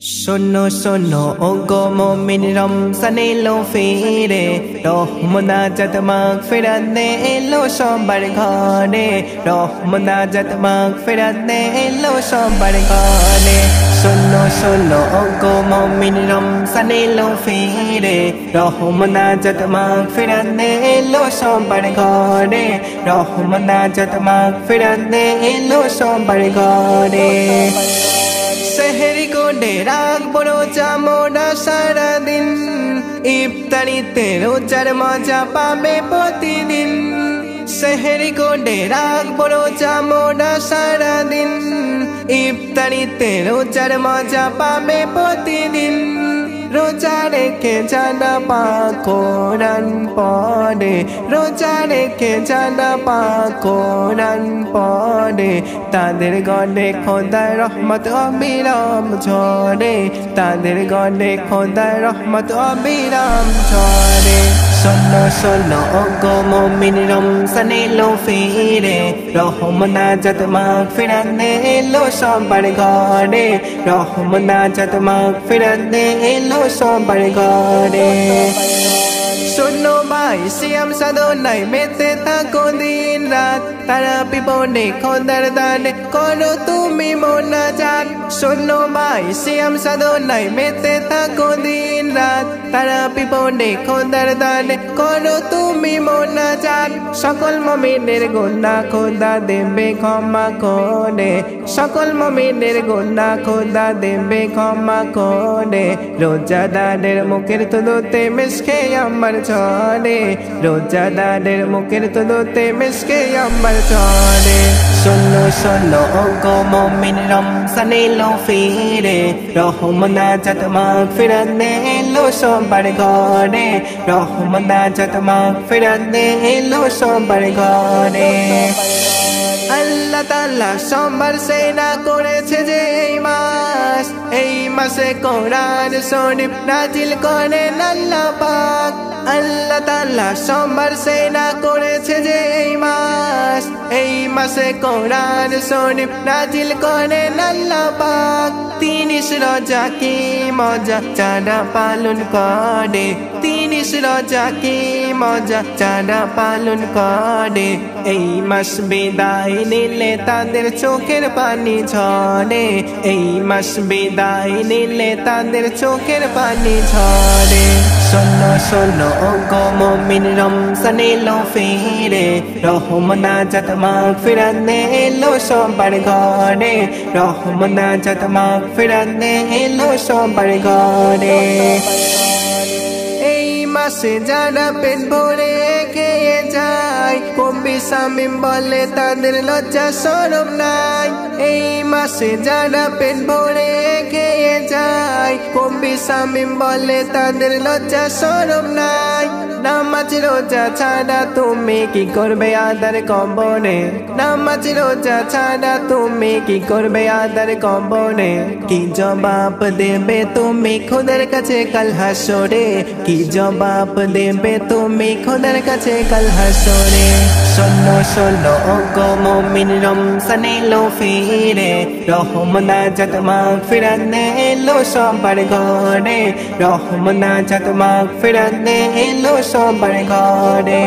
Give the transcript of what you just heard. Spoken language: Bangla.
শোনো শোনো ওগো মুমিন রমজান এলো ফিরে রহমনাজাত মাগফিরাত নে এলো সবার ঘরে রহমনাজাত মাগফিরাত নে এলো সবার ঘরে শোনো শোনো ওগো মুমিন রমজান এলো ফিরে রহমনাজাত মাগফিরাত নে এলো সবার ঘরে রহমনাজাত মাগফিরাত নে এলো সবার ঘরে সেহরি কোডে রাখবো রোজা মোরা সারাদিন ইফতারিতে রোজার মজা পাবে প্রতিদিন সেহরি কোডে রাখবো রোজা মোরা সারাদিন ইফতারিতে রোজার মজা পাবে প্রতিদিন রোজা রেখে জানা পাক কোরআন পড়ে রোজা রেখে জানা পাক কোরআন পড়ে তাদের গনে খোদার রহমত অবিরাম ঝরে তাদের গনে খোদার রহমত অবিরাম ঝরে শোনো শোনো ওগো মুমিন রমজান এলো ফিরে রহমনাজাত মাগফিরাত নে এলো সবার ঘরে রহমনাজাত মাগফিরাত নে এলো সবার ঘরে শোনো ভাই সিয়াম সাধনায় মেতে থাকো দিন রাত তারা বিপদে খোদার দানে করো তুমি মোনাজাত শোনো ভাই সিয়াম সাধনায় মেতে থাকো দিন রাত তারা বিপদে খোদার দানে করো তুমি মোনাজাত সকল মুমিনের গুনাহ খোদা দেবে ক্ষমা করে সকল মুমিনের গুনাহ খোদা দেবে ক্ষমা করে রোজাদারের মুখের তুলোতে মিশকে আমার চলে রোজাদারের মুখের তুলোতে মিশকে আমার চলে শোনো শোনো ওগো মুমিন রমজান এলো ফিরে রহমনাজাত মাগফিরাত নে এলো সবার ঘরে রহমনাজাত মাগফিরাত নে এলো সবার ঘরে আল্লাহ তাআলা সবার সেনা করেছে যে এই মাসে কোরআন শরীফ নাজিল করেন আল্লাহ পাক আল্লাহ তাআলা সবার সেনা করেছে যে এই মাসে কোরআন শরীফ নাজিল করেন আল্লাহ পাক 30 রোজা কি মজা যারা পালন করে 30 রোজা কি মজা যারা পালন করে এই মাস বিদায় নিলে তাদের চোখের পানি ঝরে এই মাস বিদায় নিলে তাদের চোখের পানি ঝরে শোনো শোনো ওগো মুমিন রমজান এলো ফিরে রহমনাজাত মাগফিরাত নে এলো সবার ঘরে রহমনাজাত মাগফিরাত নে এলো সবার ঘরে এই মাসে যারা পেট ভরে খেয়ে যায় কবি শামীম বলে তাদের লজ্জা শরম নাই এই মাসে যারা পেট ভরে খেয়ে যায় কবি শামীম বলে তাদের লজ্জা শরম নাই নামাজ রোজা ছাড়া তুমি কি করবে আদার কবরে নামাজ রোজা ছাড়া তুমি কি করবে আদার কবরে কি জবাব দেবে তুমি খোদার কাছে কাল হাসরে কি জবাব দেবে তুমি খোদার কাছে কাল হাসরে শোনো শোনো ওগো মুমিন রমজান এলো ফিরে রহমনাজাত মাগফিরাত নে এলো সবার ঘরে রহমনাজাত মাগফিরাত নে এলো সবার ঘরে